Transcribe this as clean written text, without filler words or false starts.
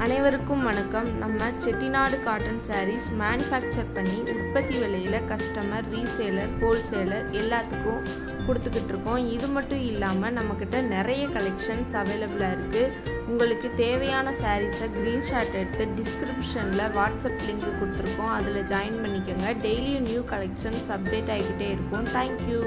அனைவருக்கும் வணக்கம். நம்ம செட்டிநாடு காட்டன் சாரீஸ் மேனுஃபேக்சர் பண்ணி உற்பத்தி விலையில் கஸ்டமர், ரீசேலர், ஹோல்சேலர் எல்லாத்துக்கும் கொடுத்துக்கிட்டு இருக்கோம். இது மட்டும் இல்லாமல் நம்மக்கிட்ட நிறைய கலெக்ஷன்ஸ் அவைலபிளாக இருக்குது. உங்களுக்கு தேவையான சாரீஸை ஸ்க்ரீன்ஷாட் எடுத்து டிஸ்கிரிப்ஷனில் வாட்ஸ்அப் லிங்க் கொடுத்துருக்கோம். அதில் ஜாயின் பண்ணிக்கோங்க. டெய்லியும் நியூ கலெக்ஷன்ஸ் அப்டேட் ஆகிக்கிட்டே இருக்கும். தேங்க்யூ.